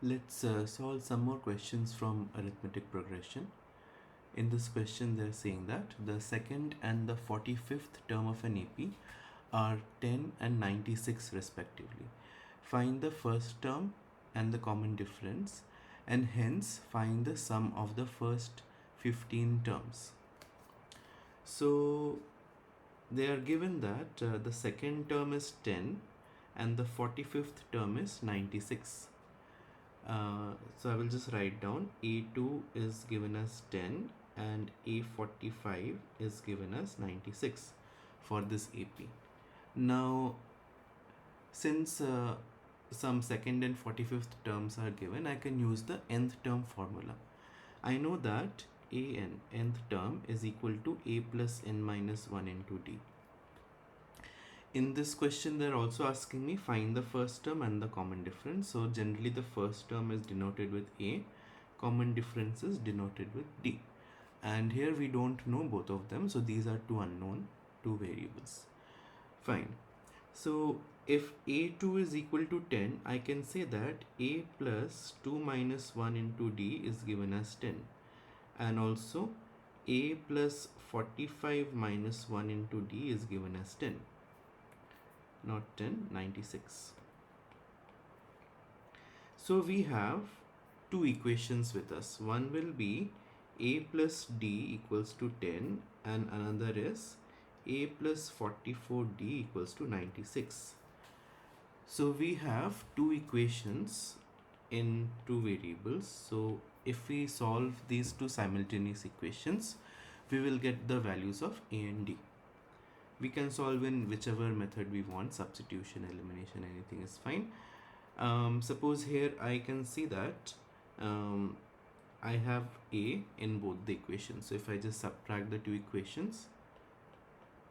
Let's solve some more questions from arithmetic progression. In this question, they're saying that the second and the 45th term of an AP are 10 and 96 respectively. Find the first term and the common difference, and hence find the sum of the first 15 terms. So they are given that the second term is 10 and the 45th term is 96. So I will just write down A2 is given as 10 and A45 is given as 96 for this AP. Now, since some second and 45th terms are given, I can use the nth term formula. I know that an nth term is equal to a plus n minus 1 into d. In this question, they're also asking me find the first term and the common difference. So generally the first term is denoted with a, common difference is denoted with d. And here we don't know both of them, so these are two unknown, two variables. Fine. So if a2 is equal to 10, I can say that a plus 2 minus 1 into d is given as 10. And also a plus 45 minus 1 into d is given as 10. Not 10, 96. So we have two equations with us. One will be a plus d equals to 10 and another is a plus 44d equals to 96. So we have two equations in two variables. So if we solve these two simultaneous equations, we will get the values of a and d. We can solve in whichever method we want, substitution, elimination, anything is fine. Suppose here I can see that I have a in both the equations. So if I just subtract the two equations,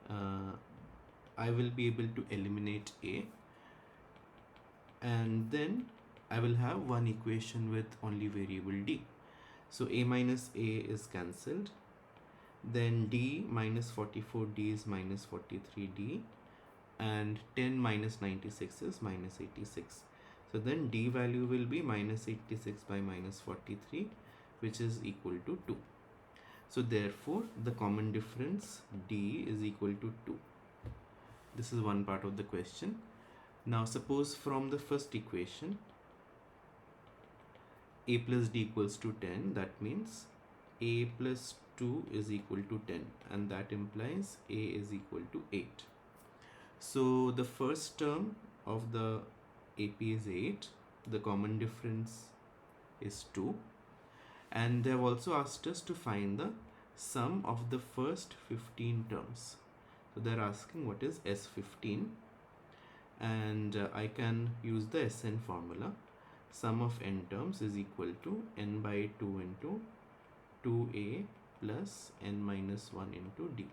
I will be able to eliminate a, and then I will have one equation with only variable d. So a minus a is cancelled. Then d minus 44d is minus 43d, and 10 minus 96 is minus 86. So then d value will be minus 86 by minus 43, which is equal to 2. So therefore the common difference d is equal to 2. This is one part of the question. Now suppose from the first equation a plus d equals to 10, that means a plus 2 is equal to 10, and that implies a is equal to 8. So the first term of the AP is 8, the common difference is 2, and they have also asked us to find the sum of the first 15 terms. So they are asking what is S15, and I can use the Sn formula. Sum of n terms is equal to n by 2 into 2a plus n minus 1 into d.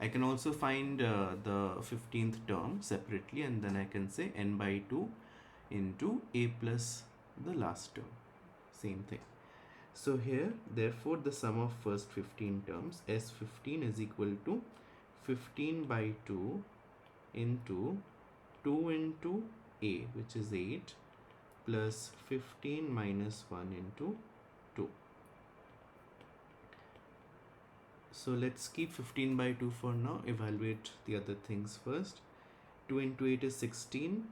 I can also find the 15th term separately, and then I can say n by 2 into a plus the last term. Same thing. So here, therefore, the sum of first 15 terms, S15 is equal to 15 by 2 into 2 into a, which is 8, plus 15 minus 1 into 2. So let's keep 15 by 2 for now. Evaluate the other things first. 2 into 8 is 16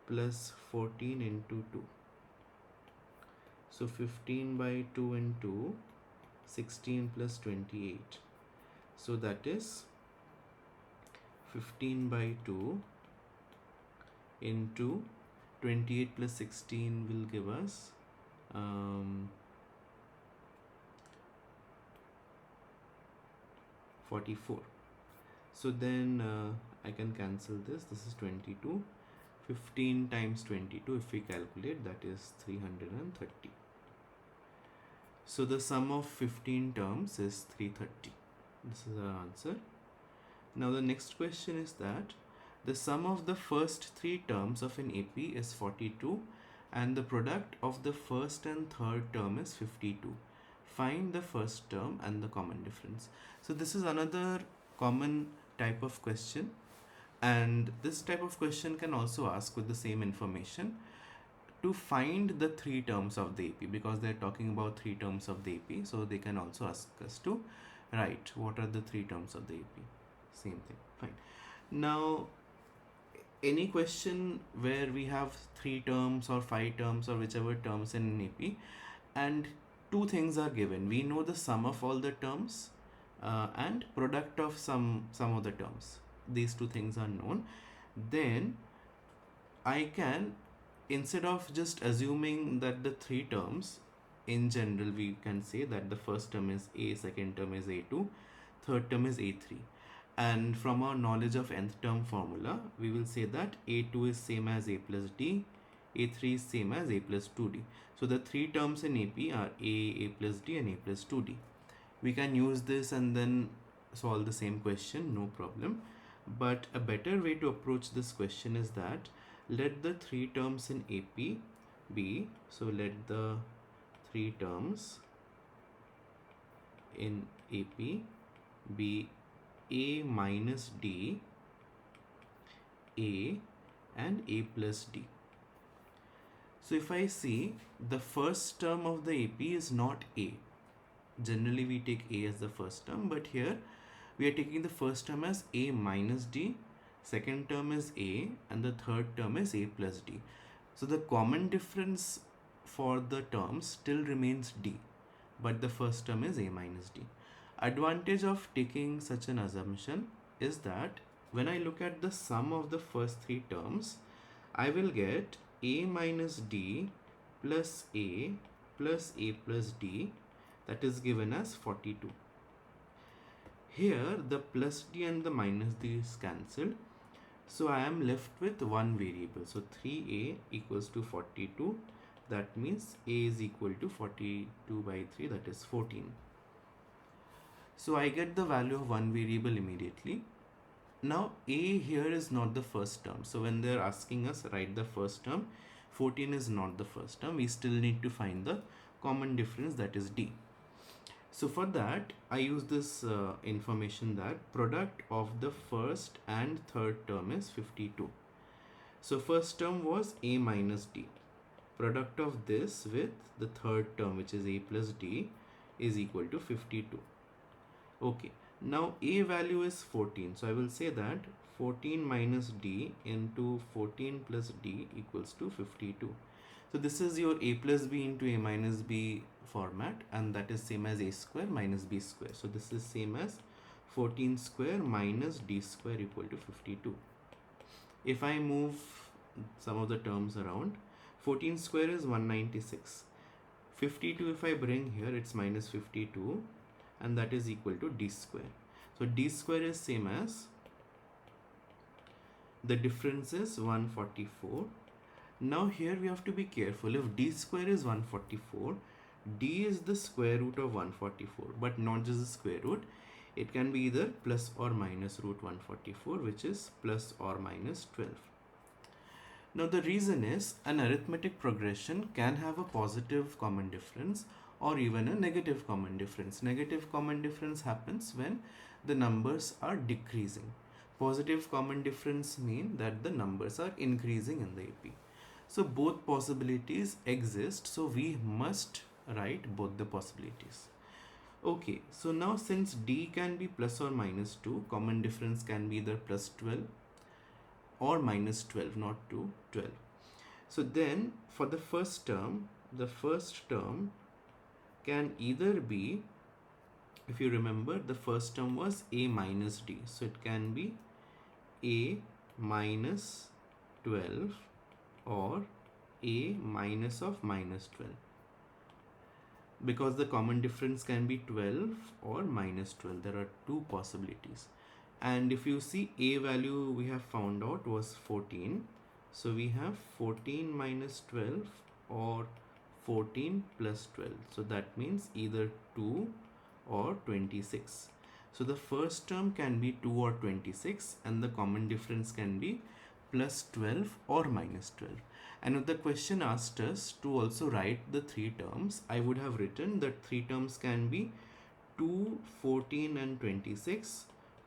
plus 14 into 2. So 15 by 2 into 16 plus 28. So that is 15 by 2 into 28 plus 16 will give us 44. So then I can cancel this. This is 22. 15 times 22, if we calculate, that is 330. So the sum of 15 terms is 330. This is our answer. Now the next question is that the sum of the first 3 terms of an AP is 42 and the product of the first and third term is 52. Find the first term and the common difference. So this is another common type of question, and this type of question can also ask with the same information. to find the three terms of the AP, because they're talking about three terms of the AP, so they can also ask us to write what are the three terms of the AP. Same thing. Fine. Now, any question where we have three terms or five terms or whichever terms in an AP, and two things are given. We know the sum of all the terms and product of some of the terms. These two things are known. Then I can, instead of just assuming that the three terms, in general we can say that the first term is A, second term is A2, third term is A3. And from our knowledge of nth term formula, we will say that A2 is same as A plus D, A3 is same as A plus 2D. So the three terms in AP are A plus D and A plus 2D. We can use this and then solve the same question, no problem. But a better way to approach this question is that let the three terms in AP be, so let the three terms in AP be A minus D, A, and A plus D. So if I see, the first term of the AP is not A. Generally we take A as the first term, but here we are taking the first term as A minus D, second term is A, and the third term is A plus D. So the common difference for the terms still remains D, but the first term is A minus D. Advantage of taking such an assumption is that when I look at the sum of the first three terms, I will get A minus D plus A plus D, that is given as 42. Here the plus D and the minus D is cancelled, so I am left with one variable. So 3A equals to 42, that means A is equal to 42 by 3, that is 14. So I get the value of one variable immediately. Now A here is not the first term, so when they're asking us write the first term, 14 is not the first term, we still need to find the common difference, that is D. So for that I use this information that product of the first and third term is 52. So first term was A minus D. Product of this with the third term, which is A plus D, is equal to 52. Okay, now A value is 14. So I will say that 14 minus D into 14 plus D equals to 52. So this is your A plus B into A minus B format, and that is same as A square minus B square. So this is same as 14 square minus D square equal to 52. If I move some of the terms around, 14 square is 196. 52 if I bring here, it's minus 52, and that is equal to D square. So D square is same as, the difference is 144. Now here we have to be careful. If D square is 144, D is the square root of 144, but not just the square root. It can be either plus or minus root 144, which is plus or minus 12. Now the reason is, an arithmetic progression can have a positive common difference or even a negative common difference. Negative common difference happens when the numbers are decreasing. Positive common difference mean that the numbers are increasing in the AP. So both possibilities exist, so we must write both the possibilities. Okay, so now since D can be plus or minus 2, common difference can be either plus 12 or minus 12, not 2, 12. So then for the first term can either be, if you remember, the first term was A minus D, so it can be A minus 12 or A minus of minus 12, because the common difference can be 12 or minus 12. There are two possibilities, and if you see, A value we have found out was 14, so we have 14 minus 12 or 14 plus 12, so that means either 2 or 26. So the first term can be 2 or 26, and the common difference can be plus 12 or minus 12. And if the question asked us to also write the three terms, I would have written that three terms can be 2, 14 and 26,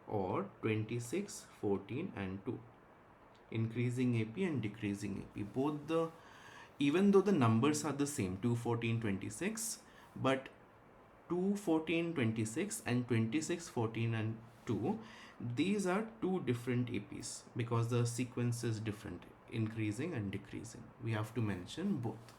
or 26, 14 and 2. Increasing AP and decreasing AP. Both the even though the numbers are the same, 2, 14, 26, but 2, 14, 26 and 26, 14 and 2, these are two different APs because the sequence is different, increasing and decreasing. We have to mention both.